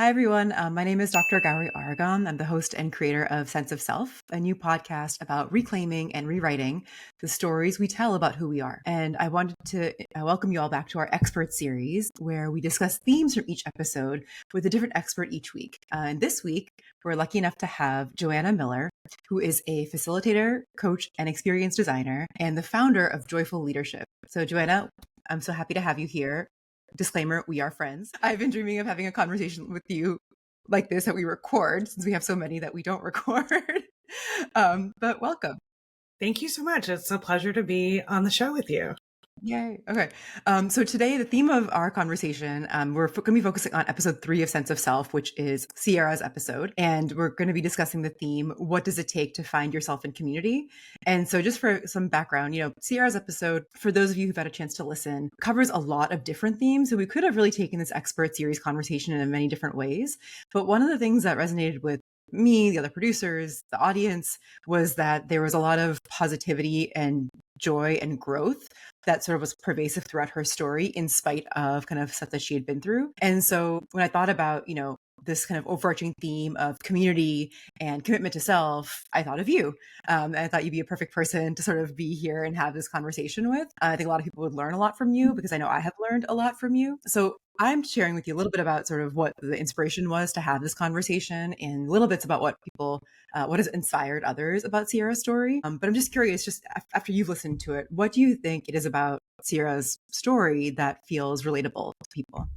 Hi, everyone. My name is Dr. Gowri Aragam. I'm the host and creator of Sense of Self, a new podcast about reclaiming and rewriting the stories we tell about who we are. And I wanted to welcome you all back to our expert series, where we discuss themes from each episode with a different expert each week. And this week, we're lucky enough to have Joanna Miller, who is a facilitator, coach, and experience designer, and the founder of Joyful Leadership. So, Joanna, I'm so happy to have you here. Disclaimer, we are friends. I've been dreaming of having a conversation with you like this that we record, since we have so many that we don't record. But welcome. Thank you so much. It's a pleasure to be on the show with you. Yay. Okay. So today, the theme of our conversation, we're going to be focusing on episode 3 of Sense of Self, which is Cierra's episode. And we're going to be discussing the theme, what does it take to find yourself in community? And so just for some background, Cierra's episode, for those of you who've had a chance to listen, covers a lot of different themes. So we could have really taken this expert series conversation in many different ways. But one of the things that resonated with me, the other producers, the audience, was that there was a lot of positivity and joy and growth that sort of was pervasive throughout her story, in spite of kind of stuff that she had been through. And so when I thought about, this kind of overarching theme of community and commitment to self, I thought of you. I thought you'd be a perfect person to sort of be here and have this conversation with. I think a lot of people would learn a lot from you, because I know I have learned a lot from you. So I'm sharing with you a little bit about sort of what the inspiration was to have this conversation, and little bits about what has inspired others about Cierra's story. But I'm just curious, just after you've listened to it, what do you think it is about Cierra's story that feels relatable to people?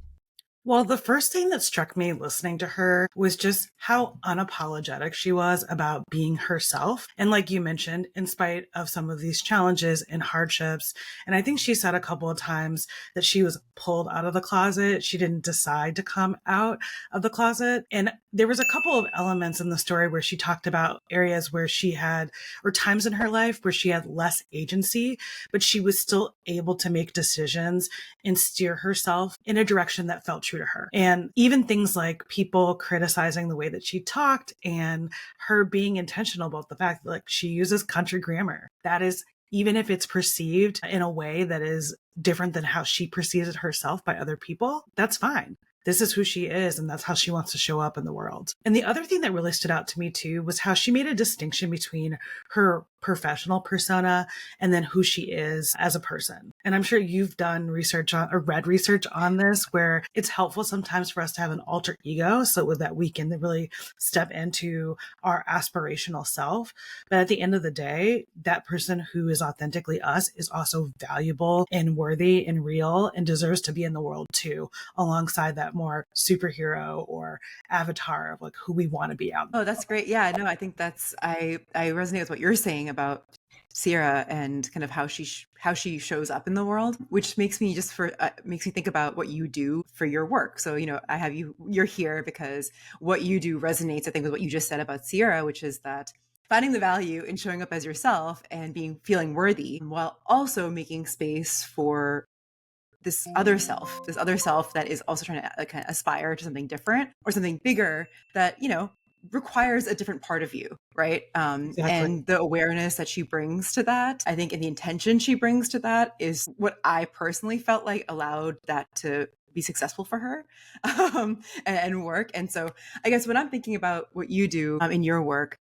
Well, the first thing that struck me listening to her was just how unapologetic she was about being herself. And like you mentioned, in spite of some of these challenges and hardships. And I think she said a couple of times that she was pulled out of the closet. She didn't decide to come out of the closet. And there was a couple of elements in the story where she talked about areas where she had, or times in her life where she had less agency, but she was still able to make decisions and steer herself in a direction that felt true to her. And even things like people criticizing the way that she talked, and her being intentional about the fact that like she uses country grammar. That is, even if it's perceived in a way that is different than how she perceives it herself by other people, that's fine. This is who she is, and that's how she wants to show up in the world. And the other thing that really stood out to me too was how she made a distinction between her professional persona and then who she is as a person. And I'm sure you've done research on, or read research on this, where it's helpful sometimes for us to have an alter ego, so that we can really step into our aspirational self. But at the end of the day, that person who is authentically us is also valuable and worthy and real, and deserves to be in the world too, alongside that more superhero or avatar of like who we want to be out. Oh, that's great. Yeah, no, I think I resonate with what you're saying about Cierra and kind of how she shows up in the world, which makes me makes me think about what you do for your work. So, I have you're here because what you do resonates, I think, with what you just said about Cierra, which is that finding the value in showing up as yourself and feeling worthy, while also making space for this other self that is also trying to kind of aspire to something different or something bigger that, requires a different part of you, right? Exactly. And the awareness that she brings to that, I think, and the intention she brings to that is what I personally felt like allowed that to be successful for her and work. And so I guess when I'm thinking about what you do in your work,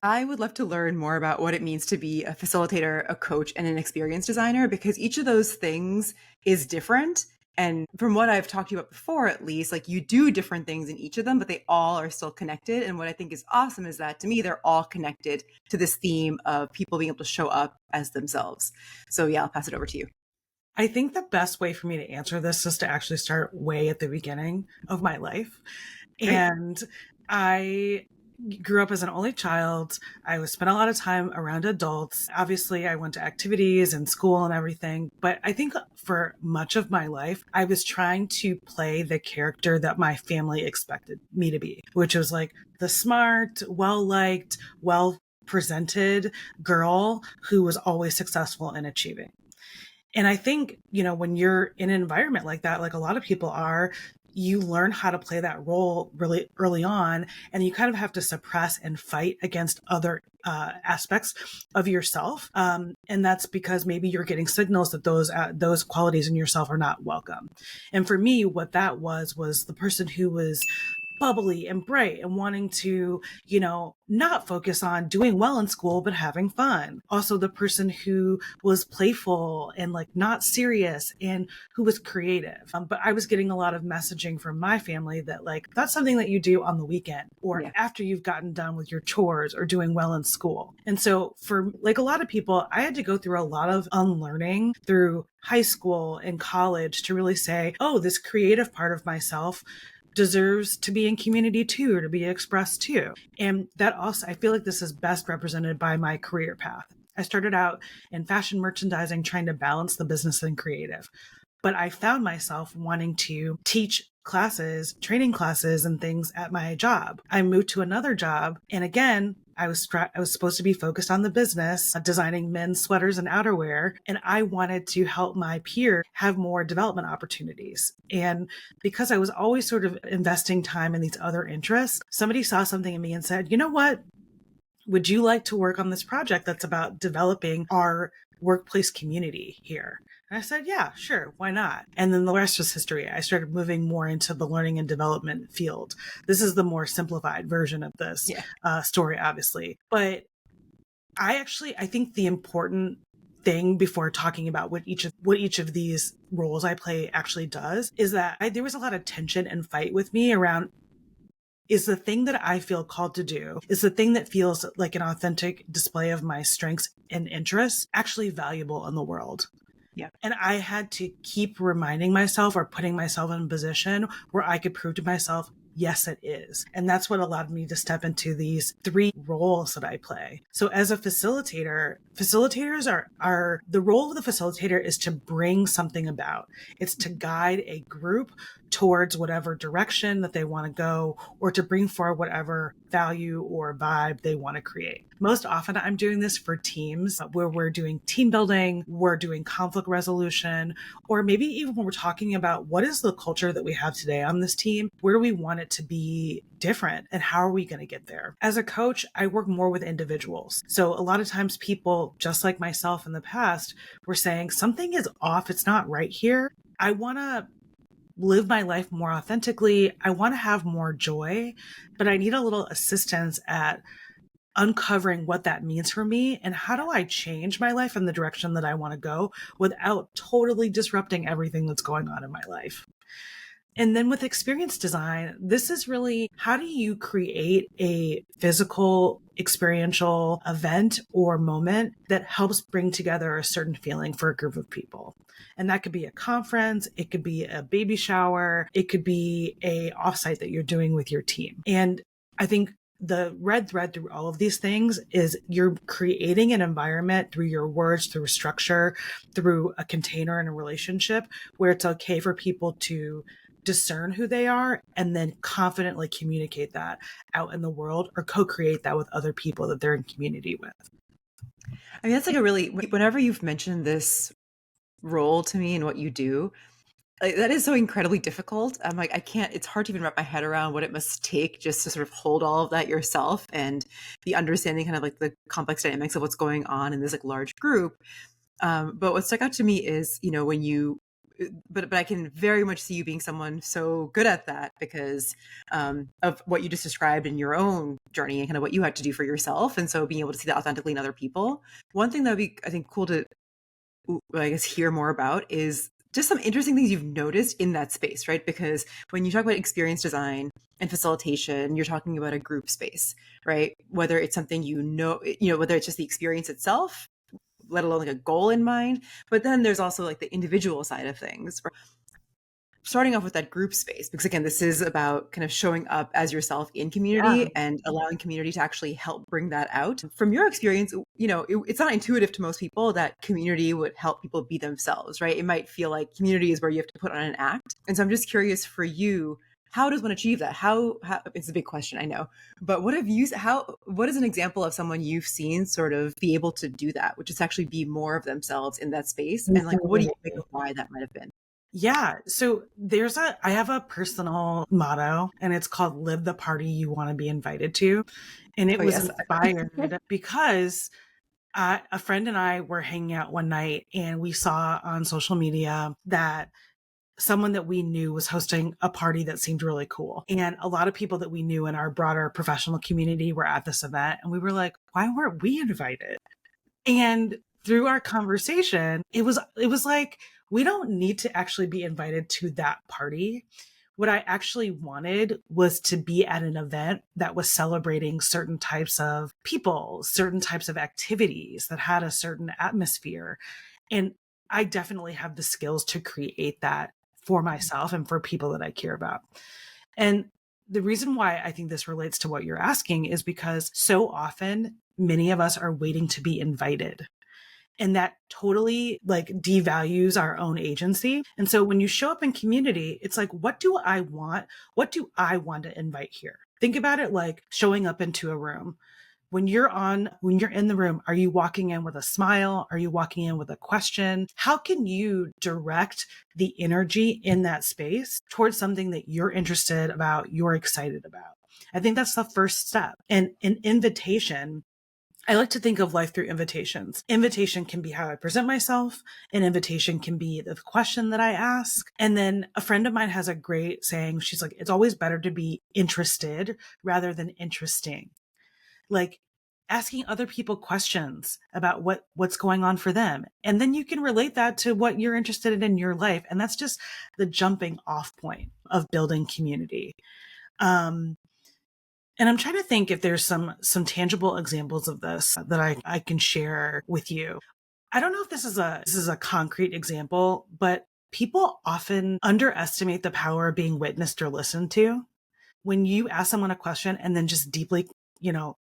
I would love to learn more about what it means to be a facilitator, a coach, and an experience designer, because each of those things is different. And from what I've talked to you about before, at least, like, you do different things in each of them, but they all are still connected. And what I think is awesome is that, to me, they're all connected to this theme of people being able to show up as themselves. So yeah, I'll pass it over to you. I think the best way for me to answer this is to actually start way at the beginning of my life. Great. And I grew up as an only child. I spent a lot of time around adults. Obviously, I went to activities and school and everything. But I think for much of my life, I was trying to play the character that my family expected me to be, which was like the smart, well-liked, well-presented girl who was always successful and achieving. And I think, when you're in an environment like that, like a lot of people are, you learn how to play that role really early on, and you kind of have to suppress and fight against other aspects of yourself. And that's because maybe you're getting signals that those qualities in yourself are not welcome. And for me, what that was the person who was bubbly and bright and wanting to, not focus on doing well in school, but having fun. Also the person who was playful and like not serious and who was creative. But I was getting a lot of messaging from my family that like, that's something that you do on the weekend or Yeah. after you've gotten done with your chores or doing well in school. And so for like a lot of people, I had to go through a lot of unlearning through high school and college to really say, oh, this creative part of myself deserves to be in community too, or to be expressed too. And that also, I feel like this is best represented by my career path. I started out in fashion merchandising, trying to balance the business and creative. But I found myself wanting to teach classes, training classes and things at my job. I moved to another job. And again, I was supposed to be focused on the business, designing men's sweaters and outerwear. And I wanted to help my peer have more development opportunities. And because I was always sort of investing time in these other interests, somebody saw something in me and said, you know what? Would you like to work on this project that's about developing our workplace community here? And I said, yeah, sure, why not? And then the rest was history. I started moving more into the learning and development field. This is the more simplified version of this story, obviously. But I think the important thing before talking about what each of these roles I play actually does is that there was a lot of tension and fight with me around, is the thing that I feel called to do, is the thing that feels like an authentic display of my strengths and interests actually valuable in the world? Yeah. And I had to keep reminding myself or putting myself in a position where I could prove to myself, yes, it is. And that's what allowed me to step into these 3 roles that I play. So as a facilitator, facilitators are the role of the facilitator is to bring something about. It's to guide a group towards whatever direction that they want to go, or to bring forward whatever value or vibe they want to create. Most often I'm doing this for teams where we're doing team building, we're doing conflict resolution, or maybe even when we're talking about what is the culture that we have today on this team, where do we want it to be different and how are we going to get there? As a coach, I work more with individuals. So a lot of times people, just like myself in the past, were saying something is off, it's not right here. I want to live my life more authentically. I want to have more joy, but I need a little assistance at uncovering what that means for me and how do I change my life in the direction that I want to go without totally disrupting everything that's going on in my life. And then with experience design, this is really, how do you create a physical, experiential event or moment that helps bring together a certain feeling for a group of people? And that could be a conference, it could be a baby shower, it could be a offsite that you're doing with your team. And I think the red thread through all of these things is you're creating an environment through your words, through structure, through a container and a relationship where it's okay for people to discern who they are and then confidently communicate that out in the world or co-create that with other people that they're in community with. I mean, that's like whenever you've mentioned this role to me and what you do, like, that is so incredibly difficult. I'm like, it's hard to even wrap my head around what it must take just to sort of hold all of that yourself and be understanding kind of like the complex dynamics of what's going on in this like large group. But what stuck out to me is, when you, but I can very much see you being someone so good at that because of what you just described in your own journey and kind of what you had to do for yourself. And so being able to see that authentically in other people. One thing that would be, I think, cool to, I guess, hear more about is just some interesting things you've noticed in that space, right? Because when you talk about experience design and facilitation, you're talking about a group space, right? Whether it's something, whether it's just the experience itself, let alone like a goal in mind. But then there's also like the individual side of things. Starting off with that group space, because again, this is about kind of showing up as yourself in community and allowing community to actually help bring that out. From your experience, it's not intuitive to most people that community would help people be themselves, right? It might feel like community is where you have to put on an act. And so I'm just curious for you, how does one achieve that? How it's a big question, I know, but what is an example of someone you've seen sort of be able to do that, which is actually be more of themselves in that space? And like, what do you think of why that might have been? Yeah. So I have a personal motto and it's called live the party you want to be invited to. And it was inspired because a friend and I were hanging out one night and we saw on social media that someone that we knew was hosting a party that seemed really cool. And a lot of people that we knew in our broader professional community were at this event. And we were like, why weren't we invited? And through our conversation, it was like, we don't need to actually be invited to that party. What I actually wanted was to be at an event that was celebrating certain types of people, certain types of activities that had a certain atmosphere. And I definitely have the skills to create that for myself and for people that I care about. And the reason why I think this relates to what you're asking is because so often many of us are waiting to be invited. And that totally like devalues our own agency. And so when you show up in community, it's like, what do I want? What do I want to invite here? Think about it like showing up into a room. When you're in the room, are you walking in with a smile? Are you walking in with a question? How can you direct the energy in that space towards something that you're interested about, you're excited about? I think that's the first step. And an invitation, I like to think of life through invitations. Invitation can be how I present myself. An invitation can be the question that I ask. And then a friend of mine has a great saying. She's like, it's always better to be interested rather than interesting. Like asking other people questions about what's going on for them. And then you can relate that to what you're interested in your life. And that's just the jumping off point of building community. And I'm trying to think if there's some tangible examples of this that I can share with you. I don't know if this is a concrete example, but people often underestimate the power of being witnessed or listened to. When you ask someone a question and then just deeply,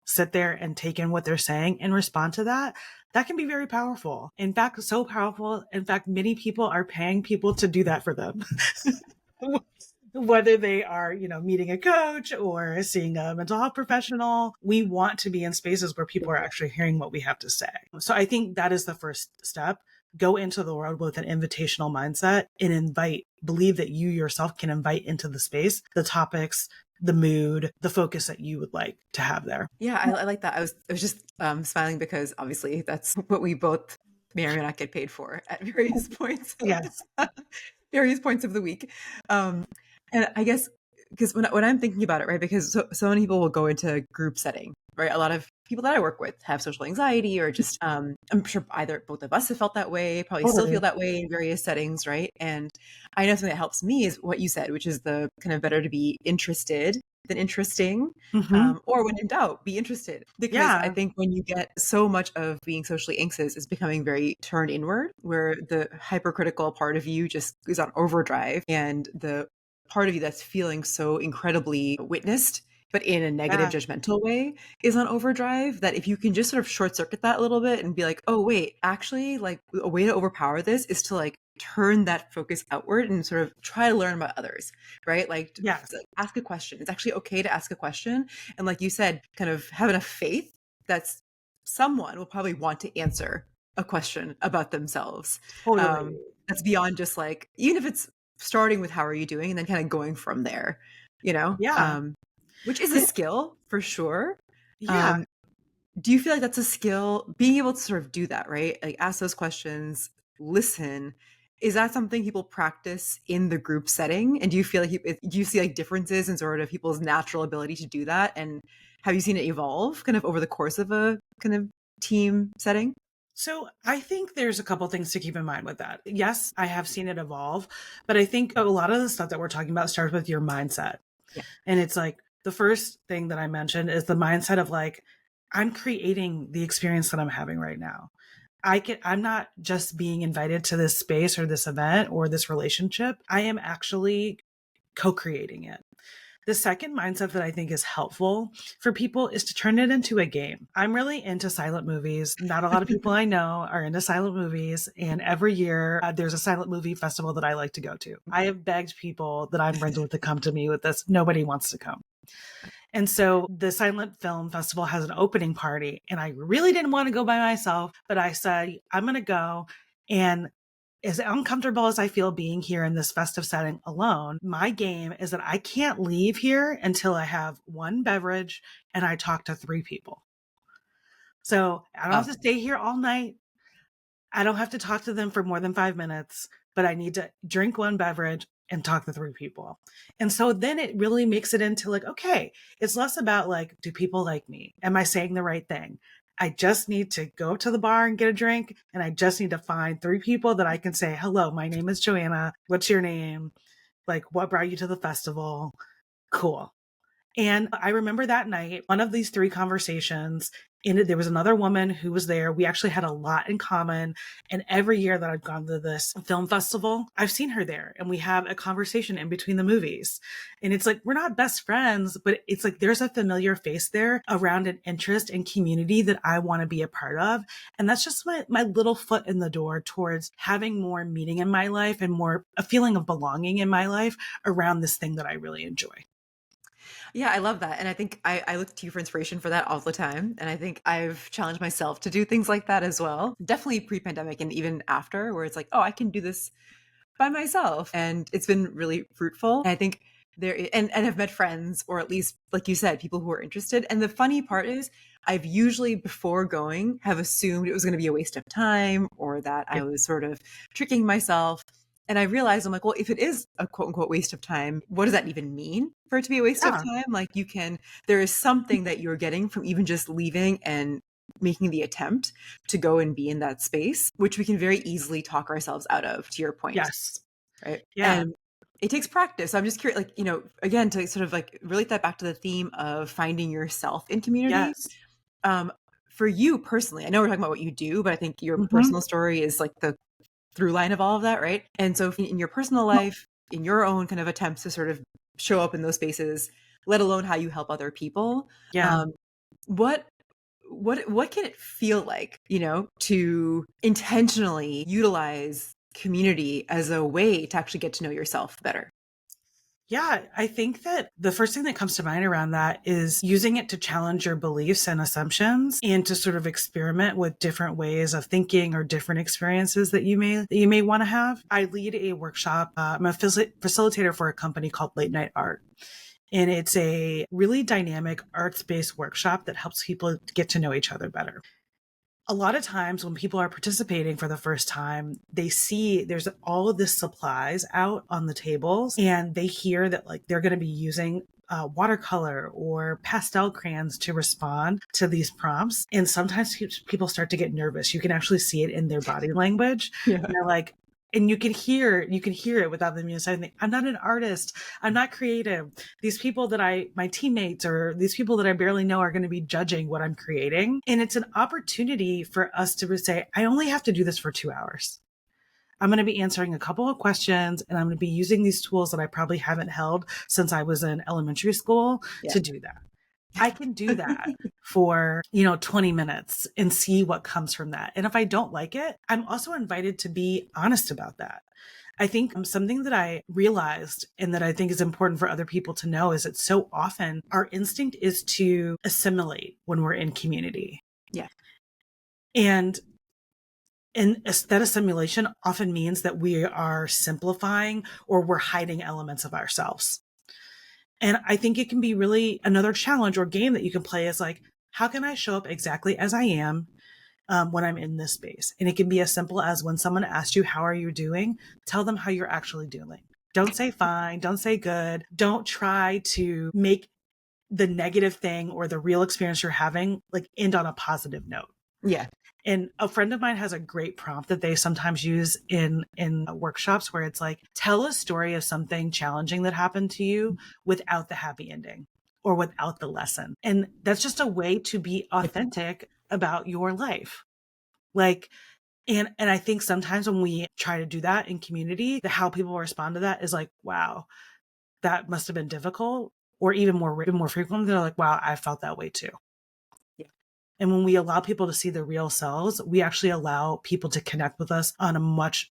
sit there and take in what they're saying and respond to that, that can be very powerful. In fact, so powerful. In fact, many people are paying people to do that for them. Whether they are, meeting a coach or seeing a mental health professional, we want to be in spaces where people are actually hearing what we have to say. So I think that is the first step. Go into the world with an invitational mindset and believe that you yourself can invite into the space, the topics, the mood, the focus that you would like to have there. Yeah, I like that. I was just smiling because obviously that's what we both may or may not get paid for at various points Yes. various points of the week. And I guess because when I'm thinking about it, right, because so many people will go into group setting, right? A lot of people that I work with have social anxiety or just I'm sure either both of us have felt that way, probably still Totally. feel that way in various settings, right? And I know something that helps me is what you said, which is the kind of better to be interested than interesting, Mm-hmm. or when in doubt, be interested. Because I Yeah. think when you get so much of being socially anxious is becoming very turned inward, where the hypercritical part of you just is on overdrive, and the part of you that's feeling so incredibly witnessed, but in a negative, Yeah. judgmental way, is on overdrive. That if you can just sort of short circuit that a little bit and be like, oh, wait, actually, like a way to overpower this is to like turn that focus outward and sort of try to learn about others, right? Like Yes. ask a question. It's actually okay to ask a question. And like you said, kind of have enough faith that someone will probably want to answer a question about themselves. Totally. That's beyond just like, even if it's starting with how are you doing and then kind of going from there, Yeah. which is a skill for sure. Yeah. Um, do you feel like that's a skill, being able to sort of do that, right? Like ask those questions, listen. Is that something people practice in the group setting? And do you feel like do you see like differences in sort of people's natural ability to do that? And have you seen it evolve kind of over the course of a kind of team setting? So I think there's a couple things to keep in mind with that. Yes, I have seen it evolve, but I think a lot of the stuff that we're talking about starts with your mindset. Yeah. And it's like the first thing that I mentioned is the mindset of like, I'm creating the experience that I'm having right now. I'm not just being invited to this space or this event or this relationship. I am actually co-creating it. The second mindset that I think is helpful for people is to turn it into a game. I'm really into silent movies. Not a lot of people I know are into silent movies. And every year there's a silent movie festival that I like to go to. I have begged people that I'm friends with to come to me with this. Nobody wants to come. And so the Silent Film Festival has an opening party, and I really didn't want to go by myself, but I said, I'm going to go. And as uncomfortable as I feel being here in this festive setting alone, my game is that I can't leave here until I have one beverage and I talk to 3 people. So I don't have Oh, to stay here all night. I don't have to talk to them for more than 5 minutes. but I need to drink one beverage and talk to three people. And so then it really makes it into like, okay, it's less about like, do people like me? Am I saying the right thing? I just need to go to the bar and get a drink. And I just need to find three people that I can say, hello, my name is Joanna. What's your name? Like, what brought you to the festival? Cool. And I remember that night, one of these three conversations, and there was another woman who was there. We actually had a lot in common. And every year that I've gone to this film festival, I've seen her there and we have a conversation in between the movies. And it's like, we're not best friends, but it's like there's a familiar face there around an interest and community that I want to be a part of. And that's just my little foot in the door towards having more meaning in my life and more a feeling of belonging in my life around this thing that I really enjoy. Yeah, I love that. And I think I look to you for inspiration for that all the time. And I think I've challenged myself to do things like that as well. Definitely pre-pandemic and even after, where it's like, oh, I can do this by myself. And it's been really fruitful. And I think and have met friends, or at least, like you said, people who are interested. And the funny part is, I've usually before going have assumed it was going to be a waste of time, or that I was sort of tricking myself. And I realized, I'm like, well, if it is a quote unquote waste of time, what does that even mean for it to be a waste of Yeah. time? Like, there is something that you're getting from even just leaving and making the attempt to go and be in that space, which we can very easily talk ourselves out of, to your point. Yes. Right. Yeah. And it takes practice. So I'm just curious, like, again, to sort of like relate that back to the theme of finding yourself in community. Yes. Um, for you personally, I know we're talking about what you do, but I think your Mhm. personal story is like the through line of all of that, right? And so in your personal life, in your own kind of attempts to sort of show up in those spaces, let alone how you help other people, Yeah. um, what what can it feel like, to intentionally utilize community as a way to actually get to know yourself better? Yeah, I think that the first thing that comes to mind around that is using it to challenge your beliefs and assumptions and to sort of experiment with different ways of thinking or different experiences that you may want to have. I lead a workshop. I'm a facilitator for a company called Late Night Art. And it's a really dynamic arts-based workshop that helps people get to know each other better. A lot of times when people are participating for the first time, they see there's all of this supplies out on the tables and they hear that like they're going to be using watercolor or pastel crayons to respond to these prompts. And sometimes people start to get nervous. You can actually see it in their body language. Yeah. They're like, and you can hear it without them even saying, I'm not an artist. I'm not creative. These people my teammates or these people that I barely know are going to be judging what I'm creating. And it's an opportunity for us to say, I only have to do this for 2 hours. I'm going to be answering a couple of questions and I'm going to be using these tools that I probably haven't held since I was in elementary school Yeah. to do that. I can do that for, 20 minutes and see what comes from that. And if I don't like it, I'm also invited to be honest about that. I think something that I realized and that I think is important for other people to know is that so often our instinct is to assimilate when we're in community. Yeah. And that assimilation often means that we are simplifying or we're hiding elements of ourselves. And I think it can be really another challenge or game that you can play is like, how can I show up exactly as I am when I'm in this space? And it can be as simple as when someone asks you, how are you doing? Tell them how you're actually doing. Don't say fine. Don't say good. Don't try to make the negative thing or the real experience you're having like end on a positive note. Yeah. And a friend of mine has a great prompt that they sometimes use in workshops where it's like, tell a story of something challenging that happened to you without the happy ending or without the lesson. And that's just a way to be authentic about your life. Like, and I think sometimes when we try to do that in community, how people respond to that is like, wow, that must have been difficult. Or even more frequently, they're like, wow, I felt that way too. Yeah. And when we allow people to see their real selves, we actually allow people to connect with us on a much.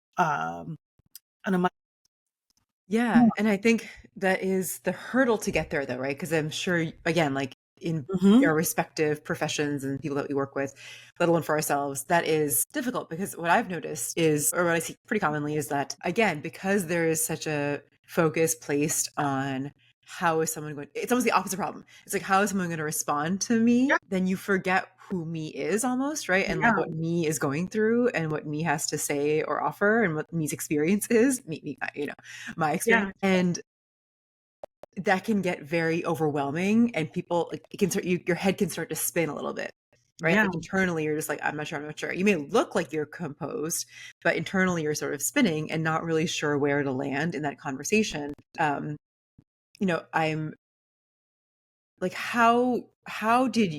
Yeah. And I think that is the hurdle to get there, though, right? Because I'm sure, again, like in Mhm. our respective professions and people that we work with, let alone for ourselves, that is difficult because what I've noticed is, or what I see pretty commonly is that, again, because there is such a focus placed on how is someone going, it's almost the opposite problem. It's like, how is someone going to respond to me? Yeah. Then you forget who me is almost, right? And like Yeah. what me is going through and what me has to say or offer and what me's experience is, me, my Yeah. experience. And that can get very overwhelming, and people, like, it can start, your head can start to spin a little bit, right? Yeah. Like internally you're just like, I'm not sure. You may look like you're composed, but internally you're sort of spinning and not really sure where to land in that conversation. I'm like, how did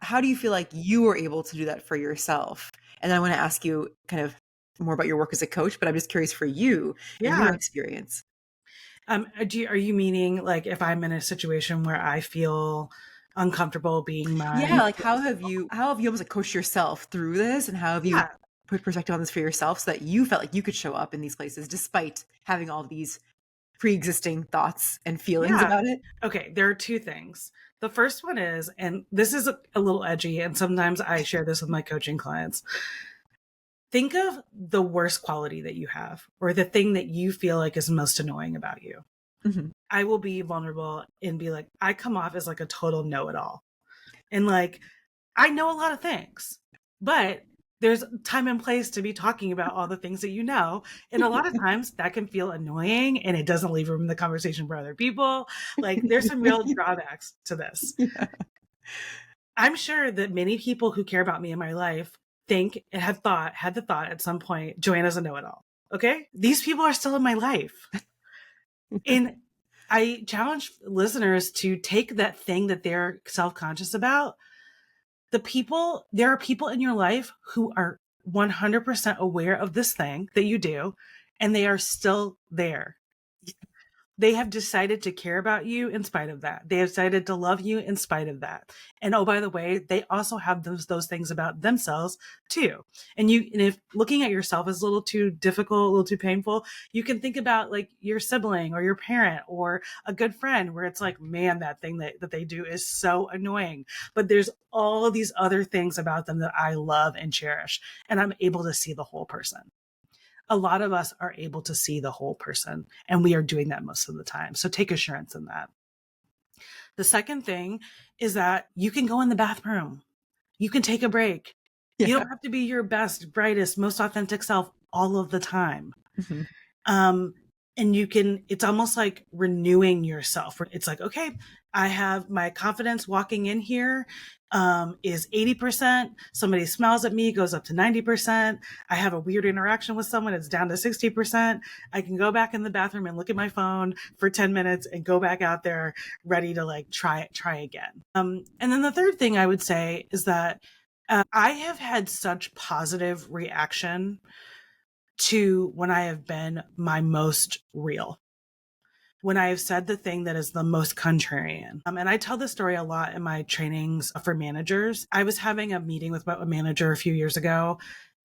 how do you feel like you were able to do that for yourself? And I want to ask you kind of more about your work as a coach, but I'm just curious for you and your Yeah. experience. Are you meaning like if I'm in a situation where I feel uncomfortable being Yeah, my like how have you almost like coached yourself through this, and how have you yeah, put perspective on this for yourself so that you felt like you could show up in these places despite having all these pre-existing thoughts and feelings yeah. about it? Okay, there are two things. The first one is, and this is a little edgy, and sometimes I share this with my coaching clients. Think of the worst quality that you have, or the thing that you feel like is most annoying about you. Hmm. I will be vulnerable and be like, I come off as like a total know-it-all. And like, I know a lot of things, but there's time and place to be talking about all the things that you know. And a lot of times that can feel annoying and it doesn't leave room in the conversation for other people. Like there's some real drawbacks to this. Yeah. I'm sure that many people who care about me in my life think and had the thought at some point, Joanna's a know-it-all. Okay. These people are still in my life. And I challenge listeners to take that thing that they're self-conscious about. There are people in your life who are 100% aware of this thing that you do, and they are still there. They have decided to care about you in spite of that. They have decided to love you in spite of that. And oh, by the way, they also have those things about themselves too. And if looking at yourself is a little too difficult, a little too painful, you can think about like your sibling or your parent or a good friend where it's like, man, that thing that they do is so annoying. But there's all these other things about them that I love and cherish. And I'm able to see the whole person. A lot of us are able to see the whole person, and we are doing that most of the time. So take assurance in that. The second thing is that you can go in the bathroom. You can take a break. You Yeah. don't have to be your best, brightest, most authentic self all of the time. Hmm. Um, and it's almost like renewing yourself. It's like, okay, I have my confidence walking in here is 80%. Somebody smiles at me, goes up to 90%. I have a weird interaction with someone, it's down to 60%. I can go back in the bathroom and look at my phone for 10 minutes and go back out there ready to like try again. And then the third thing I would say is that I have had such positive reaction to when I have been my most real, when I have said the thing that is the most contrarian. And I tell this story a lot in my trainings for managers. I was having a meeting with a manager a few years ago,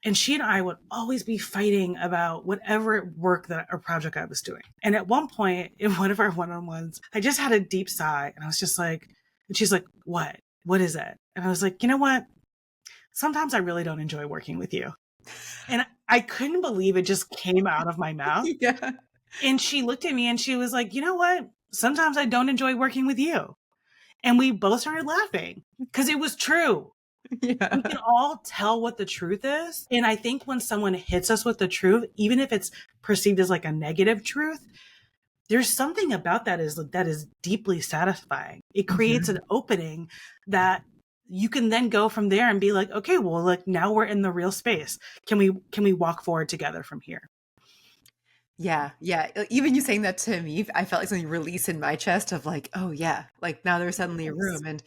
and she and I would always be fighting about whatever work or project I was doing. And at one point in one of our one-on-ones, I just had a deep sigh and I was just like, and she's like, what? What is it? And I was like, you know what? Sometimes I really don't enjoy working with you. And I couldn't believe it just came out of my mouth. Yeah. And she looked at me and she was like, you know what? Sometimes I don't enjoy working with you. And we both started laughing because it was true. We Yeah. can all tell what the truth is. And I think when someone hits us with the truth, even if it's perceived as like a negative truth, there's something about that is deeply satisfying. It creates Mhm. an opening that you can then go from there and be like, okay, well, like now we're in the real space. Can we walk forward together from here? Yeah, yeah. Even you saying that to me, I felt like something release in my chest of like, oh yeah, like now there's suddenly a Yes. room. And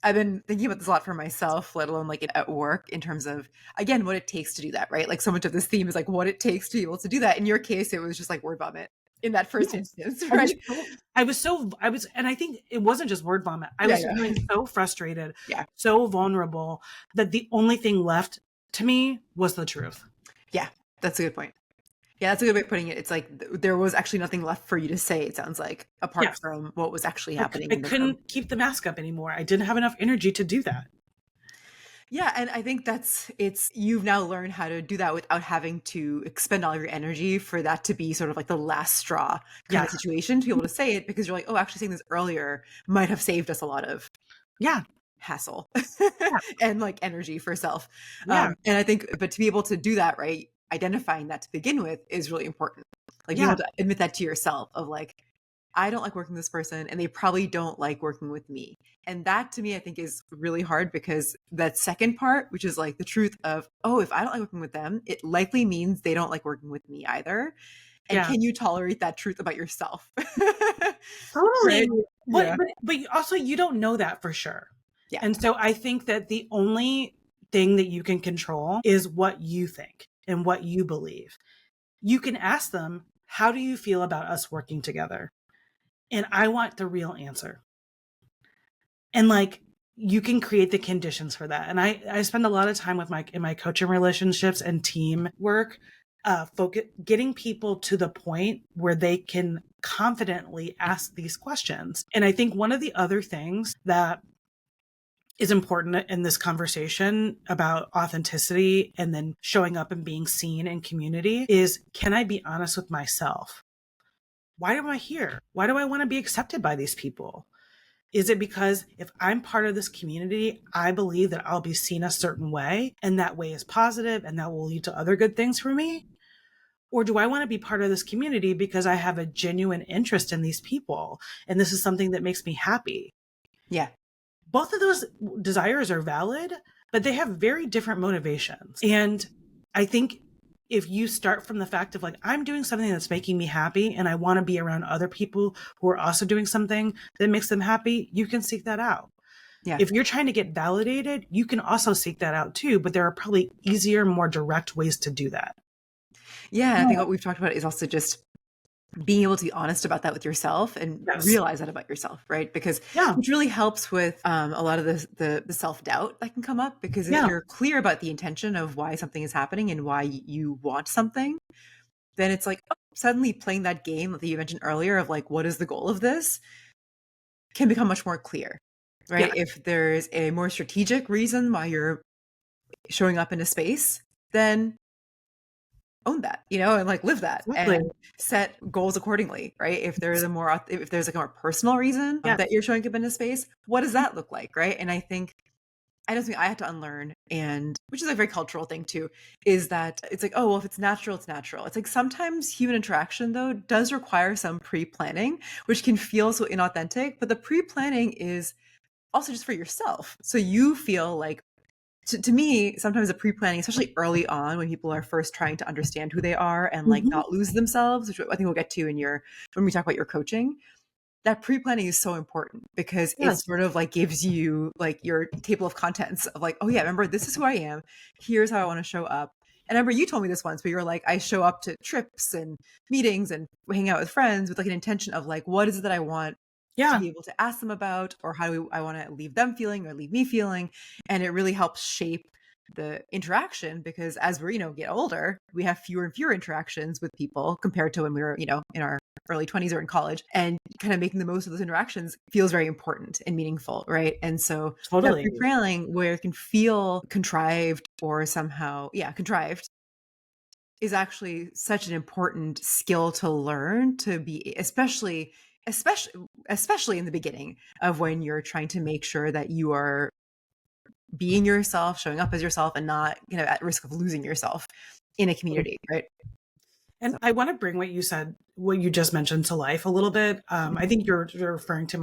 I've been thinking about this a lot for myself, let alone like at work, in terms of, again, what it takes to do that, right? Like so much of this theme is like what it takes to be able to do that. In your case, it was just like word vomit in that first Yes. instance, I was right? and I think it wasn't just word vomit. I Yeah, was yeah. feeling so frustrated, Yeah. so vulnerable that the only thing left to me was the truth. Yeah. That's a good point. Yeah, that's a good way of putting it. It's like there was actually nothing left for you to say, it sounds like, Yeah. apart from what was actually I happening I in the room. couldn't keep the mask up anymore. I didn't have enough energy to do that. Yeah, and I think you've now learned how to do that without having to expend all of your energy for that to be sort of like the last straw kind Yeah. of situation to be able to say it, because you're like, oh, actually saying this earlier might have saved us a lot of Yeah. hassle Yeah. and like energy for self. Yeah. And I think, but to be able to do that, right, identifying that to begin with is really important. Like being Yeah. able to admit that to yourself of like, I don't like working with this person and they probably don't like working with me. And that to me, I think is really hard, because that second part, which is like the truth of, oh, if I don't like working with them, it likely means they don't like working with me either. And Yeah. can you tolerate that truth about yourself? Totally. Right? But Yeah. also you don't know that for sure. Yeah. And so I think that the only thing that you can control is what you think and what you believe. You can ask them, how do you feel about us working together? And I want the real answer. And like, you can create the conditions for that. And I spend a lot of time with in my coaching relationships and team work, getting people to the point where they can confidently ask these questions. And I think one of the other things that is important in this conversation about authenticity and then showing up and being seen in community is, can I be honest with myself? Why am I here? Why do I want to be accepted by these people? Is it because if I'm part of this community, I believe that I'll be seen a certain way and that way is positive and that will lead to other good things for me? Or do I want to be part of this community because I have a genuine interest in these people and this is something that makes me happy? Yeah. Both of those desires are valid, but they have very different motivations. And I think if you start from the fact of like, I'm doing something that's making me happy and I want to be around other people who are also doing something that makes them happy, you can seek that out. Yeah. If you're trying to get validated, you can also seek that out too, but there are probably easier, more direct ways to do that. Yeah. And I think what we've talked about is also just being able to be honest about that with yourself and Yes. realize that about yourself, right? Because Yeah. which really helps with a lot of the self-doubt that can come up, because if Yeah. you're clear about the intention of why something is happening and why you want something, then it's like, oh, suddenly playing that game that you mentioned earlier of like, what is the goal of this, can become much more clear, Yeah. right? If there's a more strategic reason why you're showing up in a space, then own that, and like live that Exactly. and set goals accordingly, right? If there's like a more personal reason Yes. that you're showing up in a space, what does that look like, right? And I think I don't think I had to unlearn, and which is a very cultural thing too, is that it's like, oh, well, if it's natural, it's natural. It's like sometimes human interaction though does require some pre-planning, which can feel so inauthentic, but the pre-planning is also just for yourself. So you feel like, to me, sometimes the pre-planning, especially early on when people are first trying to understand who they are and like Mhm. not lose themselves, which I think we'll get to when we talk about your coaching, that pre-planning is so important because it Yes. sort of like gives you like your table of contents of like, oh yeah, remember, this is who I am. Here's how I want to show up. And I remember you told me this once, but you were like, I show up to trips and meetings and hang out with friends with like an intention of like, what is it that I want to Yeah. be able to ask them about, or how do I want to leave them feeling or leave me feeling. And it really helps shape the interaction, because as we're, get older, we have fewer and fewer interactions with people compared to when we were, in our early 20s or in college, and kind of making the most of those interactions feels very important and meaningful, right? And so that Totally. pre-planning, where it can feel contrived or somehow, contrived, is actually such an important skill to learn, to be, especially in the beginning of when you're trying to make sure that you are being yourself, showing up as yourself, and not, at risk of losing yourself in a community, right? And So, I want to bring what you said, what you just mentioned to life a little bit. I think you're referring to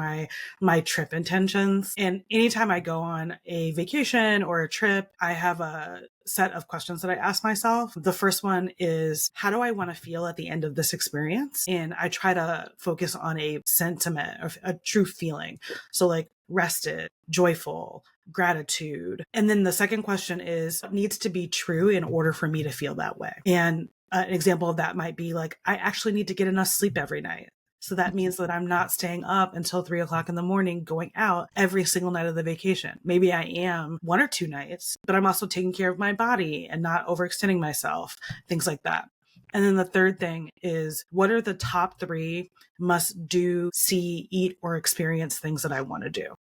my trip intentions. And anytime I go on a vacation or a trip, I have a set of questions that I ask myself. The first one is, how do I want to feel at the end of this experience? And I try to focus on a sentiment of a true feeling. So like rested, joyful, gratitude. And then the second question is, what needs to be true in order for me to feel that way? And an example of that might be like, I actually need to get enough sleep every night. So that means that I'm not staying up until 3 o'clock in the morning, going out every single night of the vacation. Maybe I am 1 or 2 nights, but I'm also taking care of my body and not overextending myself, things like that. And then the third thing is, what are the top 3 must do, see, eat, or experience things that I want to do?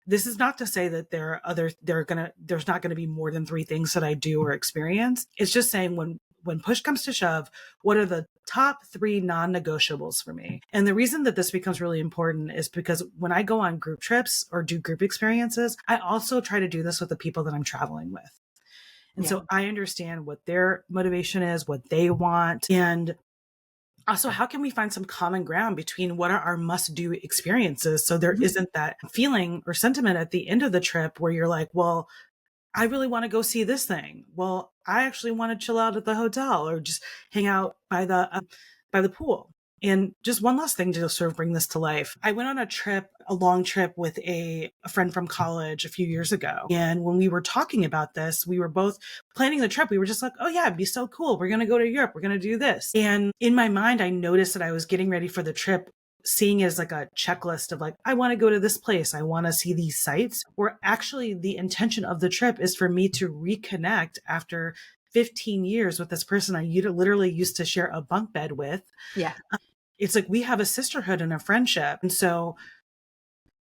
This is not to say that there's not going to be more than 3 things that I do or experience. It's just saying when push comes to shove, what are the top 3 non-negotiables for me? And the reason that this becomes really important is because when I go on group trips or do group experiences, I also try to do this with the people that I'm traveling with. And Yeah. so I understand what their motivation is, what they want, and also how can we find some common ground between what are our must-do experiences so there Mhm. isn't that feeling or sentiment at the end of the trip where you're like, well, I really want to go see this thing. Well, I actually want to chill out at the hotel or just hang out by the pool. And just one last thing to sort of bring this to life. I went on a long trip with a friend from college a few years ago. And when we were talking about this, we were both planning the trip. We were just like, oh yeah, it'd be so cool. We're going to go to Europe. We're going to do this. And in my mind, I noticed that I was getting ready for the trip, seeing it as like a checklist of like, I want to go to this place. I want to see these sites, where actually the intention of the trip is for me to reconnect after 15 years with this person I literally used to share a bunk bed with. Yeah. It's like we have a sisterhood and a friendship. And so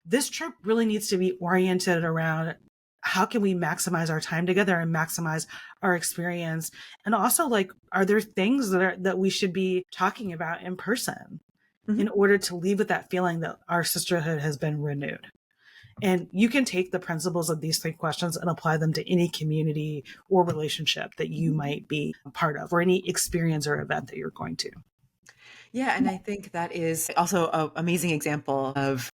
this trip really needs to be oriented around how can we maximize our time together and maximize our experience. And also, like, are there things that we should be talking about in person in Mhm. order to leave with that feeling that our sisterhood has been renewed? And you can take the principles of these 3 questions and apply them to any community or relationship that you might be a part of, or any experience or event that you're going to. Yeah, and I think that is also an amazing example of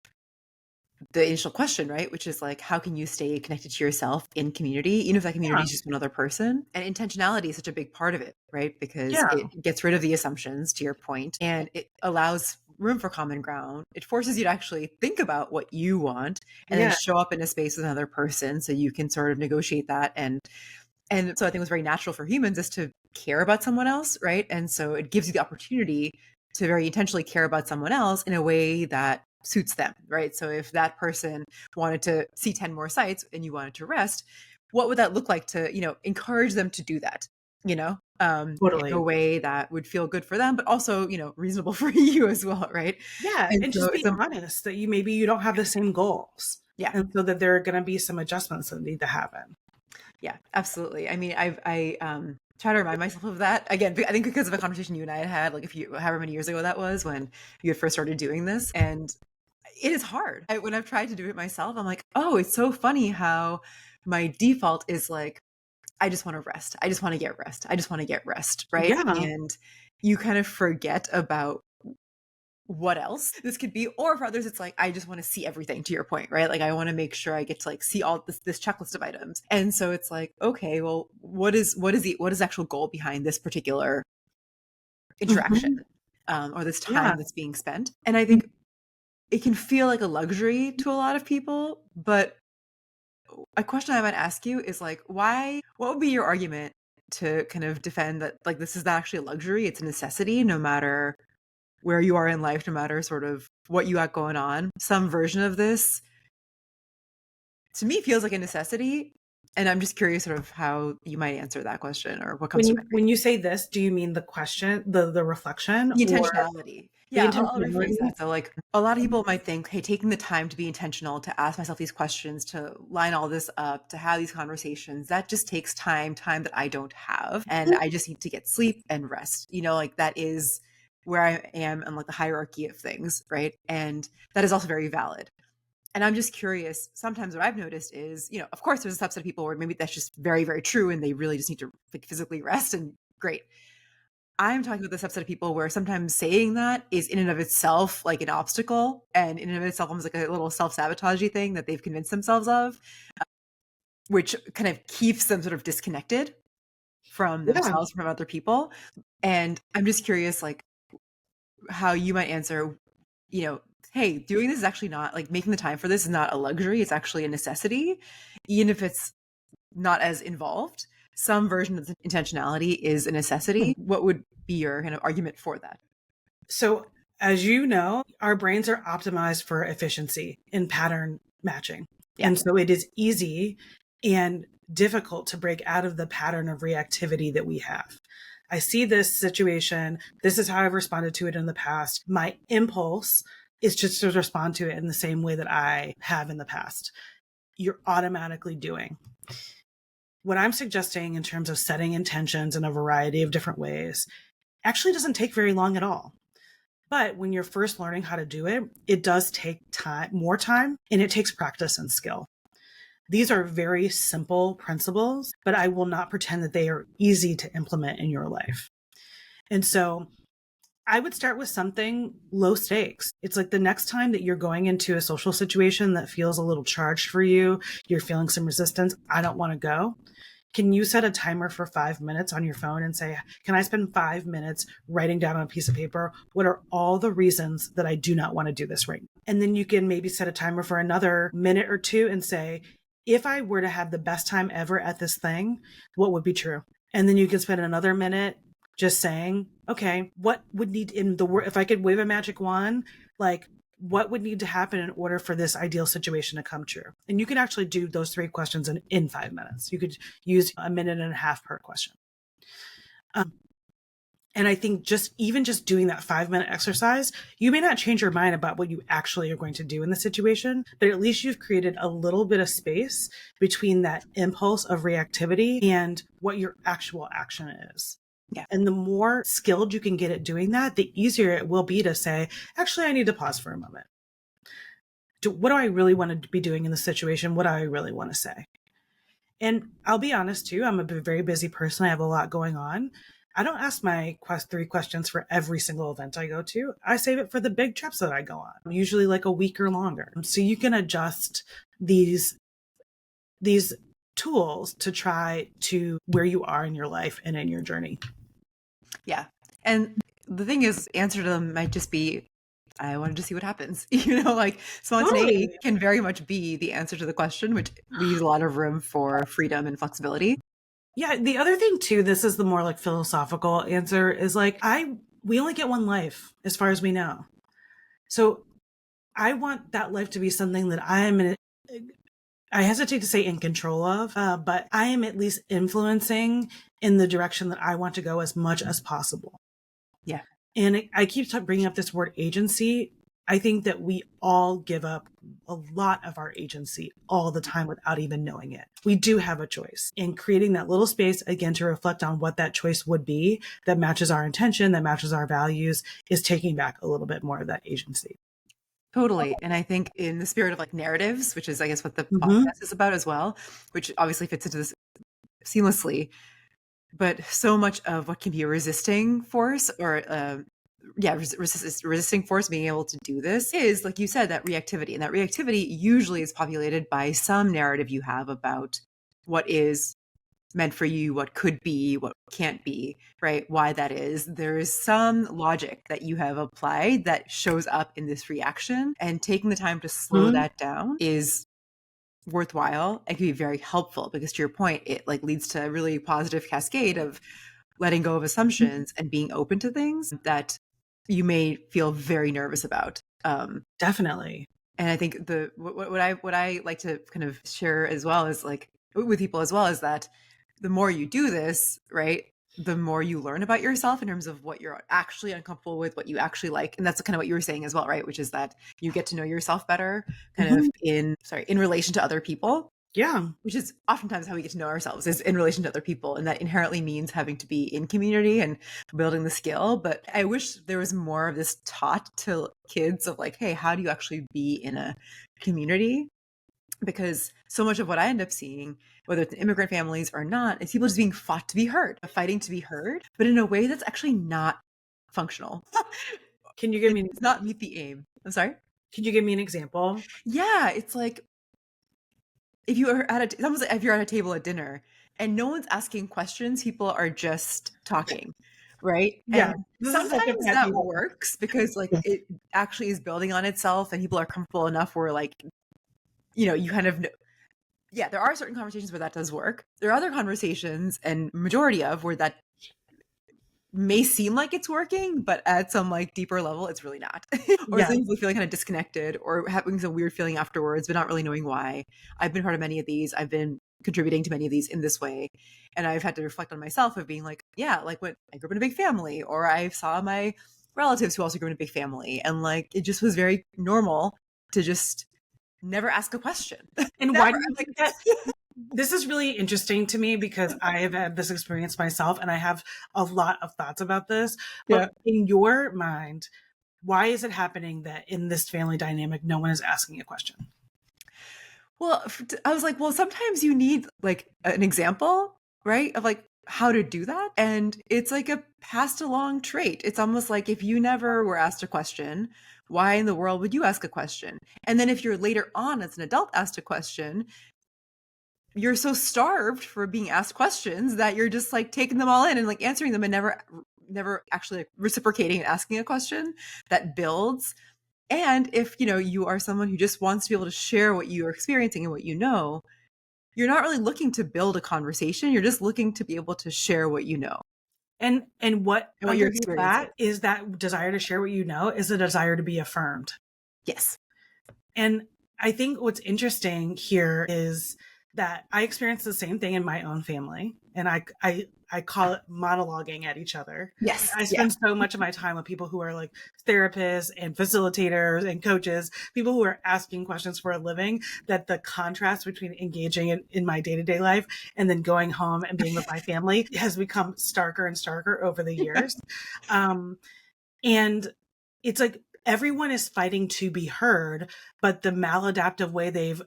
the initial question, right? Which is like, how can you stay connected to yourself in community, even if that community Yeah. is just another person? And intentionality is such a big part of it, right? Because Yeah. it gets rid of the assumptions, to your point, and it allows room for common ground. It forces you to actually think about what you want and then Yeah. show up in a space with another person so you can sort of negotiate that. And so I think what's very natural for humans is to care about someone else, right? And so it gives you the opportunity to very intentionally care about someone else in a way that suits them, right? So if that person wanted to see 10 more sites and you wanted to rest, what would that look like to, encourage them to do that, in a Totally. way that would feel good for them, but also, reasonable for you as well, right? Yeah. And And so just be it's a, honest that maybe you don't have the same goals. yeah, And so that there are going to be some adjustments that need to happen. yeah, absolutely. I mean, I try to remind myself of that again. I think because of a conversation you and I had, like however many years ago that was when you had first started doing this, and it is hard. When I've tried to do it myself, I'm like, oh, it's so funny how my default is like, I just want to rest. I just want to get rest. I just want to get rest, right? Yeah. And you kind of forget about what else this could be. Or for others, it's like, I just want to see everything, to your point, right? Like I want to make sure I get to like see all this checklist of items. And so it's like, okay, well, what is the actual goal behind this particular interaction, Mhm. or this Yeah. time that's being spent? And I think it can feel like a luxury to a lot of people, but a question I might ask you is like, what would be your argument to kind of defend that, like, this is not actually a luxury, it's a necessity, no matter where you are in life, no matter sort of what you got going on. Some version of this, to me, feels like a necessity. And I'm just curious sort of how you might answer that question or what comes to mind. When you say this, do you mean the question, the reflection, The or intentionality. the Yeah, I'll rephrase intentionality? that. So, like, a lot of people might think, hey, taking the time to be intentional, to ask myself these questions, to line all this up, to have these conversations, that just takes time that I don't have. And I just need to get sleep and rest. Like that is where I am in like the hierarchy of things, right? And that is also very valid. And I'm just curious, sometimes what I've noticed is, of course, there's a subset of people where maybe that's just very, very true and they really just need to like physically rest, and great. I'm talking about the subset of people where sometimes saying that is in and of itself like an obstacle, and in and of itself almost like a little self-sabotagey thing that they've convinced themselves of, which kind of keeps them sort of disconnected from Yeah. themselves, from other people. And I'm just curious, like, how you might answer, you know, hey, doing this is actually not like making the time for this is not a luxury, it's actually a necessity, even if it's not as involved. Some version of the intentionality is a necessity. What would be your kind of argument for that? So, as you know, our brains are optimized for efficiency in pattern matching. Yeah. And so it is easy and difficult to break out of the pattern of reactivity that we have. I see this situation. This is how I've responded to it in the past. My impulse is just to respond to it in the same way that I have in the past. You're automatically doing. What I'm suggesting in terms of setting intentions in a variety of different ways actually doesn't take very long at all. But when you're first learning how to do it, it does take time, more time, and it takes practice and skill. These are very simple principles, but I will not pretend that they are easy to implement in your life. And so I would start with something low stakes. It's like the next time that you're going into a social situation that feels a little charged for you, you're feeling some resistance, I don't want to go. Can you set a timer for 5 minutes on your phone and say, can I spend 5 minutes writing down on a piece of paper, what are all the reasons that I do not want to do this right now? And then you can maybe set a timer for another minute or two and say, if I were to have the best time ever at this thing, what would be true? And then you can spend another minute just saying, okay, what would need in the world, if I could wave a magic wand, like what would need to happen in order for this ideal situation to come true? And you can actually do those 3 questions in 5 minutes. You could use a minute and a half per question. And I think just doing that 5-minute exercise, you may not change your mind about what you actually are going to do in the situation, but at least you've created a little bit of space between that impulse of reactivity and what your actual action is. Yeah. And the more skilled you can get at doing that, the easier it will be to say, actually, I need to pause for a moment. What do I really want to be doing in the situation? What do I really want to say? And I'll be honest too, I'm a very busy person. I have a lot going on. I don't ask my 3 questions for every single event I go to. I save it for the big trips that I go on, usually like a week or longer. So you can adjust these tools to try to where you are in your life and in your journey. Yeah. And the thing is, answer to them might just be, I wanted to see what happens. Like spontaneity can very much be the answer to the question, which leaves a lot of room for freedom and flexibility. Yeah. The other thing too, this is the more like philosophical answer, is like, we only get one life as far as we know. So I want that life to be something that I hesitate to say in control of, but I am at least influencing in the direction that I want to go as much as possible. Yeah. And I keep bringing up this word agency. I think that we all give up a lot of our agency all the time without even knowing it. We do have a choice, and creating that little space again to reflect on what that choice would be that matches our intention, that matches our values, is taking back a little bit more of that agency. Totally. And I think in the spirit of like narratives, which is, I guess, what the podcast is about as well, which obviously fits into this seamlessly, but so much of what can be a resisting force or resisting force being able to do this is, like you said, that reactivity. And that reactivity usually is populated by some narrative you have about what is meant for you, what could be, what can't be, right? Why that is. There is some logic that you have applied that shows up in this reaction, and taking the time to slow that down is worthwhile and can be very helpful, because to your point, it like leads to a really positive cascade of letting go of assumptions and being open to things that you may feel very nervous about. Definitely. And I think what I like to kind of share as well is like with people as well is that the more you do this, right, the more you learn about yourself in terms of what you're actually uncomfortable with, what you actually like. And that's kind of what you were saying as well, right? Which is that you get to know yourself better kind of in relation to other people. Yeah. Which is oftentimes how we get to know ourselves, is in relation to other people. And that inherently means having to be in community and building the skill. But I wish there was more of this taught to kids of like, hey, how do you actually be in a community? Because so much of what I end up seeing, whether it's in immigrant families or not, is people just being fought to be heard, fighting to be heard, but in a way that's actually not functional. Can you give me It's not meet the aim. I'm sorry? Can you give me an example? Yeah, it's like if you are it's almost like if you're at a table at dinner and no one's asking questions, people are just talking, right? Yeah. And sometimes that works because like it actually is building on itself and people are comfortable enough where like, you kind of know. Yeah, there are certain conversations where that does work. There are other conversations, and majority of, where that may seem like it's working, but at some like deeper level, it's really not. Or some people feeling kind of disconnected or having some weird feeling afterwards, but not really knowing why. I've been part of many of these. I've been contributing to many of these in this way. And I've had to reflect on myself of being like, yeah, like when I grew up in a big family, or I saw my relatives who also grew in a big family. And like, it just was very normal to just never ask a question. And why Never. do you I'm like, think that? This is really interesting to me because I have had this experience myself and I have a lot of thoughts about this. But yeah. in your mind, why is it happening that in this family dynamic, no one is asking a question? Well, I was like, well, sometimes you need like an example, right? Of like how to do that. And it's like a passed along trait. It's almost like if you never were asked a question, why in the world would you ask a question? And then if you're later on as an adult asked a question, you're so starved for being asked questions that you're just like taking them all in and like answering them and never actually like, reciprocating and asking a question that builds. And if, you are someone who just wants to be able to share what you are experiencing and what you know, you're not really looking to build a conversation. You're just looking to be able to share what you know And what and what your underneath experience is. that is that desire to share what you know is a desire to be affirmed. Yes. And I think what's interesting here is that I experienced the same thing in my own family. And I call it monologuing at each other. Yes. I Yeah. spend so much of my time with people who are like therapists and facilitators and coaches, people who are asking questions for a living, that the contrast between engaging in my day-to-day life and then going home and being with my family has become starker and starker over the years. And it's like everyone is fighting to be heard, but the maladaptive way they've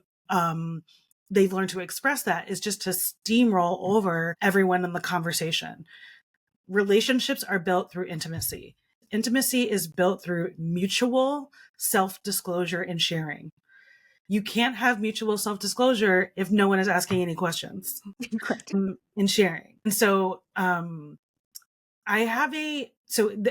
learned to express that is just to steamroll over everyone in the conversation. Relationships are built through intimacy. Intimacy is built through mutual self-disclosure and sharing. You can't have mutual self-disclosure if no one is asking any questions Correct. and sharing. And so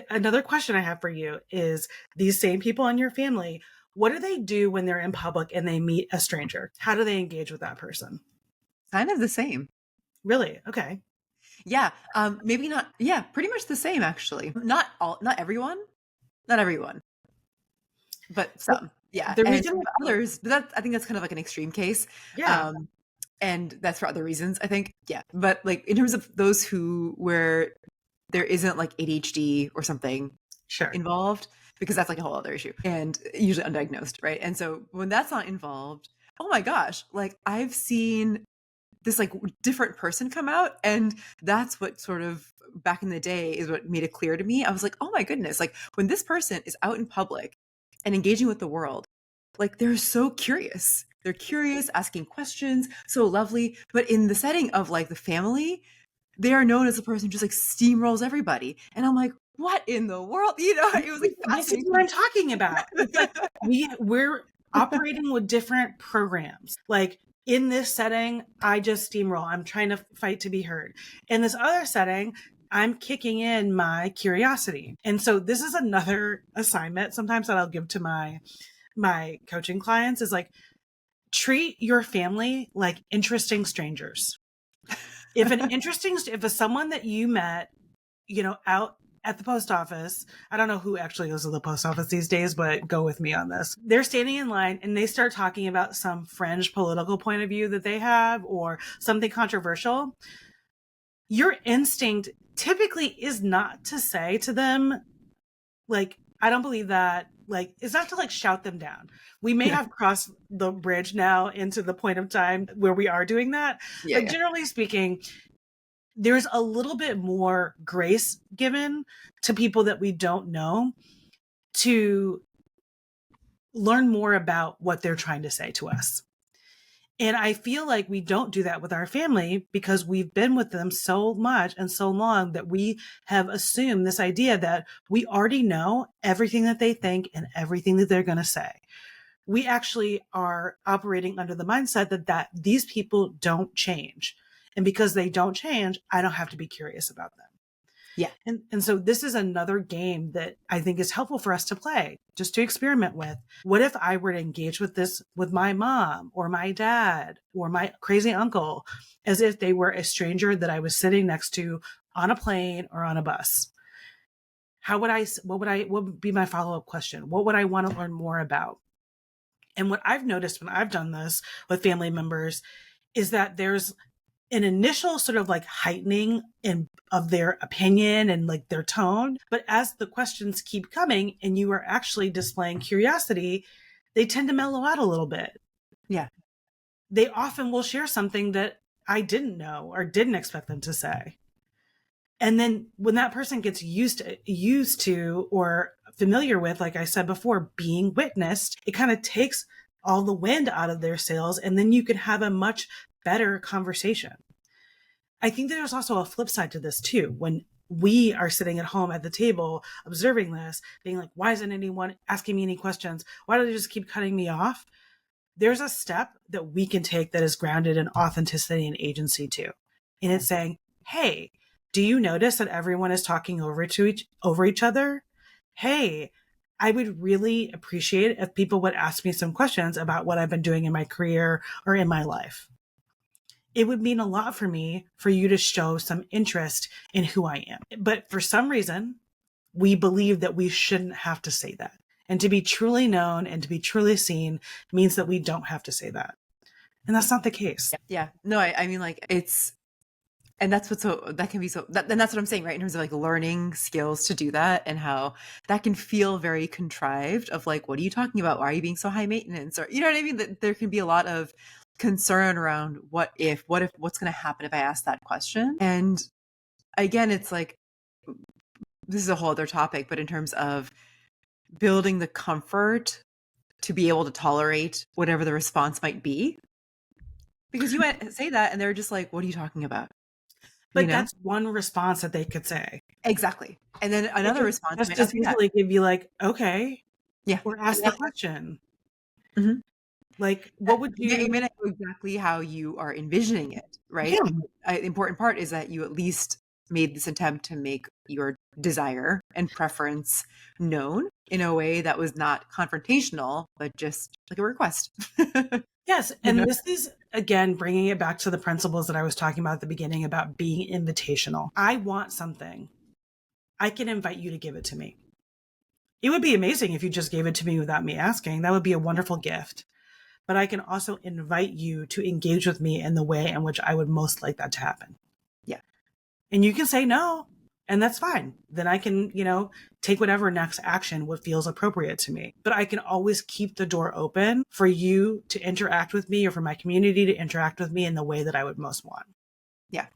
another question I have for you is, these same people in your family, what do they do when they're in public and they meet a stranger? How do they engage with that person? Kind of the same. Really? Okay. Yeah. Maybe not. Yeah. Pretty much the same, actually. Not everyone, but Well, some. Yeah. the And reason, others, but I think that's kind of like an extreme case. yeah, Um, and that's for other reasons, I think. Yeah. But like in terms of those where there isn't like ADHD or something sure. involved, because that's like a whole other issue and usually undiagnosed, right? And so when that's not involved, oh my gosh, like I've seen this like different person come out, and that's what sort of back in the day is what made it clear to me. I was like, oh my goodness, like when this person is out in public and engaging with the world, like they're so curious. They're curious, asking questions, so lovely. But in the setting of like the family, they are known as the person who just like steamrolls everybody. And I'm like, what in the world? It was like This is fascinating what I'm talking about. It's like we're operating with different programs. Like in this setting, I just steamroll. I'm trying to fight to be heard. In this other setting, I'm kicking in my curiosity. And so this is another assignment sometimes that I'll give to my coaching clients, is like, treat your family like interesting strangers. If a someone that you met, out at the post office, I don't know who actually goes to the post office these days, but go with me on this. They're standing in line and they start talking about some fringe political point of view that they have or something controversial. Your instinct typically is not to say to them, like, I don't believe that. Like, it's not to like shout them down. We may Yeah. have crossed the bridge now into the point of time where we are doing that. Yeah. But Yeah. generally speaking, there's a little bit more grace given to people that we don't know to learn more about what they're trying to say to us. And I feel like we don't do that with our family because we've been with them so much and so long that we have assumed this idea that we already know everything that they think and everything that they're going to say. We actually are operating under the mindset that these people don't change. And because they don't change, I don't have to be curious about them. Yeah. And so this is another game that I think is helpful for us to play, just to experiment with. What if I were to engage with this with my mom or my dad or my crazy uncle as if they were a stranger that I was sitting next to on a plane or on a bus? What would be my follow-up question? What would I want to learn more about? And what I've noticed when I've done this with family members is that there's an initial sort of like heightening of their opinion and like their tone. But as the questions keep coming and you are actually displaying curiosity, they tend to mellow out a little bit. Yeah. They often will share something that I didn't know or didn't expect them to say. And then when that person gets used to or familiar with, like I said before, being witnessed, it kind of takes all the wind out of their sails, and then you can have a much better conversation. I think there's also a flip side to this too. When we are sitting at home at the table observing this, being like, why isn't anyone asking me any questions? Why do they just keep cutting me off? There's a step that we can take that is grounded in authenticity and agency too. And it's saying, hey, do you notice that everyone is talking over each other? Hey, I would really appreciate if people would ask me some questions about what I've been doing in my career or in my life. It would mean a lot for me for you to show some interest in who I am. But for some reason, we believe that we shouldn't have to say that. And to be truly known and to be truly seen means that we don't have to say that. And that's not the case. Yeah. No, I mean, like, it's, and that's what's so, that can be so, and that's what I'm saying, right? In terms of like learning skills to do that, and how that can feel very contrived of like, what are you talking about? Why are you being so high maintenance? Or, you know what I mean? That there can be a lot of concern around what's going to happen if I ask that question. And again, it's like, this is a whole other topic, but in terms of building the comfort to be able to tolerate whatever the response might be, because you might say that and they're just like, what are you talking about? But that's one response that they could say. Exactly. And then another response might just easily give you like, okay, yeah, or ask the question. Mm-hmm. Like, what would you? It may not know exactly how you are envisioning it, right? Yeah. The important part is that you at least made this attempt to make your desire and preference known in a way that was not confrontational, but just like a request. Yes. And this is, again, bringing it back to the principles that I was talking about at the beginning about being invitational. I want something. I can invite you to give it to me. It would be amazing if you just gave it to me without me asking. That would be a wonderful gift. But I can also invite you to engage with me in the way in which I would most like that to happen. Yeah. And you can say no, and that's fine. Then I can, take whatever next action what feels appropriate to me. But I can always keep the door open for you to interact with me or for my community to interact with me in the way that I would most want. Yeah.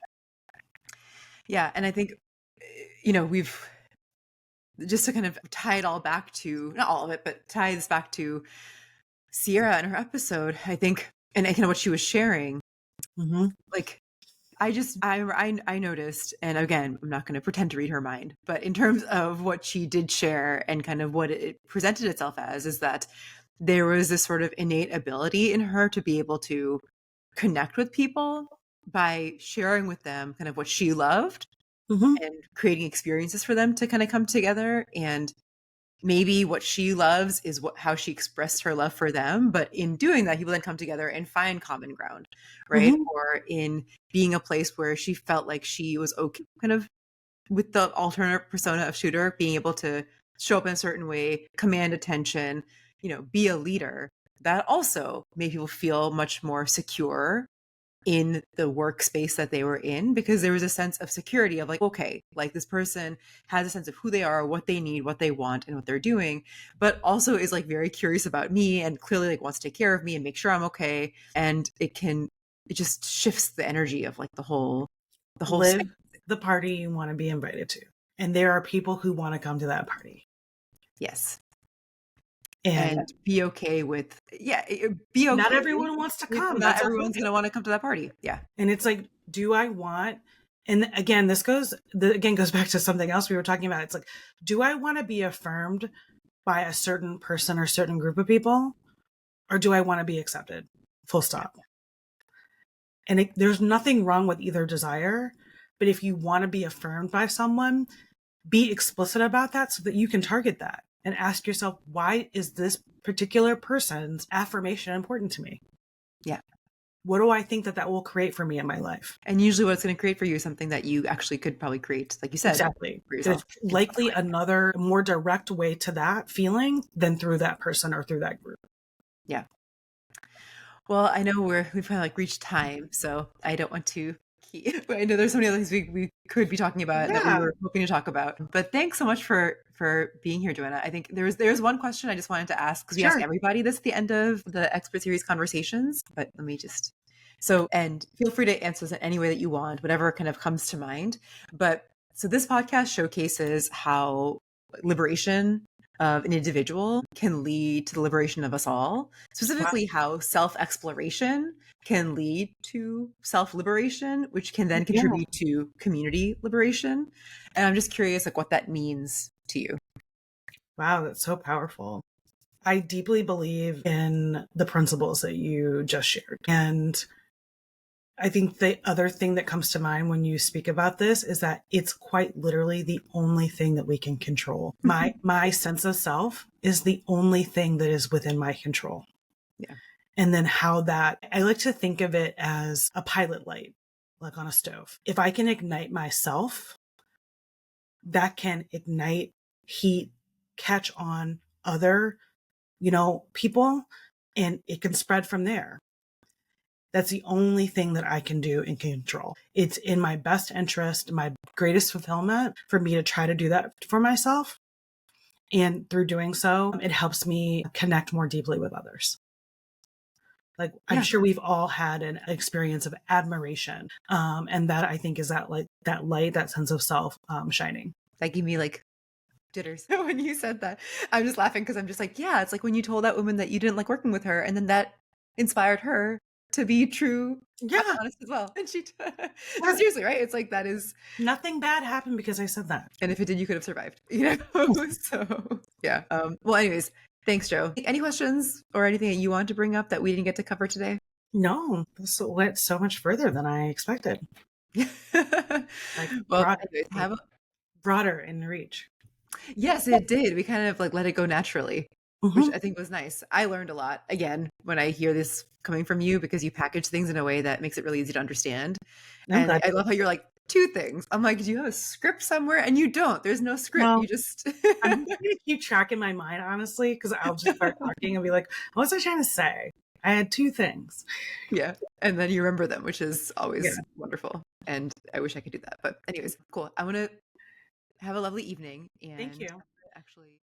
Yeah. And I think, we've just to kind of tie it all back to, not all of it, but tie this back to Cierra and her episode, I think, and kind of what she was sharing, like, I noticed, and again, I'm not going to pretend to read her mind, but in terms of what she did share and kind of what it presented itself as, is that there was this sort of innate ability in her to be able to connect with people by sharing with them kind of what she loved and creating experiences for them to kind of come together. And maybe what she loves is how she expressed her love for them. But in doing that, people then come together and find common ground, right? Or in being a place where she felt like she was okay, kind of with the alternate persona of Shooter, being able to show up in a certain way, command attention, be a leader. That also made people feel much more secure in the workspace that they were in, because there was a sense of security of like, okay, like this person has a sense of who they are, what they need, what they want, and what they're doing, but also is like very curious about me and clearly like wants to take care of me and make sure I'm okay. And it just shifts the energy of like the whole live the party you want to be invited to. And there are people who want to come to that party. Yes. And be okay with, be okay. Not everyone wants to come. Not everyone's going to want to come to that party. Yeah. And it's like, do I want, and again, this goes back to something else we were talking about. It's like, do I want to be affirmed by a certain person or certain group of people? Or do I want to be accepted? Full stop. And there's nothing wrong with either desire. But if you want to be affirmed by someone, be explicit about that so that you can target that. And ask yourself, why is this particular person's affirmation important to me? Yeah. What do I think that will create for me in my life? And usually what it's going to create for you is something that you actually could probably create, like you said. Exactly. There's likely another more direct way to that feeling than through that person or through that group. Yeah. Well, I know we've kind of like reached time, so I don't want to keep. I know there's so many other things we could be talking about that we Yeah, were hoping to talk about. But thanks so much for being here, Joanna. I think there's one question I just wanted to ask because we ask sure. everybody this at the end of the expert series conversations. But let me just and feel free to answer this in any way that you want, whatever kind of comes to mind. But so this podcast showcases how liberation of an individual can lead to the liberation of us all, Wow. specifically how self exploration can lead to self liberation, which can then Yeah. contribute to community liberation. And I'm just curious, like, what that means to you. Wow, that's so powerful. I deeply believe in the principles that you just shared. And I think the other thing that comes to mind when you speak about this is that it's quite literally the only thing that we can control. My sense of self is the only thing that is within my control. Yeah. And then how that I like to think of it as a pilot light, like on a stove. If I can ignite myself, that can ignite heat, catch on other, people, and it can spread from there. That's the only thing that I can do and control. It's in my best interest, my greatest fulfillment for me to try to do that for myself. And through doing so, it helps me connect more deeply with others. Like I'm Yeah. sure we've all had an experience of admiration. And that I think is that light, that sense of self shining. That gave me like jitters when you said that. I'm just laughing because I'm just like, yeah, it's like when you told that woman that you didn't like working with her, and then that inspired her to be true and Yeah. honest as well. And she, no, Yeah. seriously, right? It's like that is, Nothing bad happened because I said that. and if it did, you could have survived, you know? So, yeah. Well, anyways, thanks, Joe. Any questions or anything that you want to bring up that we didn't get to cover today? No, this went so much further than I expected. Like Well, anyways, have a, broader in reach. yes, it did. We kind of like let it go naturally, which Hmm. I think was nice. I learned a lot again when I hear this coming from you because you package things in a way that makes it really easy to understand. I'm And glad. I love how you're like, two things. I'm like, do you have a script somewhere? And you don't. There's no script. No, You just I'm going to keep track in my mind, honestly, because I'll just start talking and be like, what was I trying to say? I had two things. yeah. And then you remember them, which is Yeah. always wonderful. And I wish I could do that. But anyways, cool. I want to have a lovely evening Thank and you. actually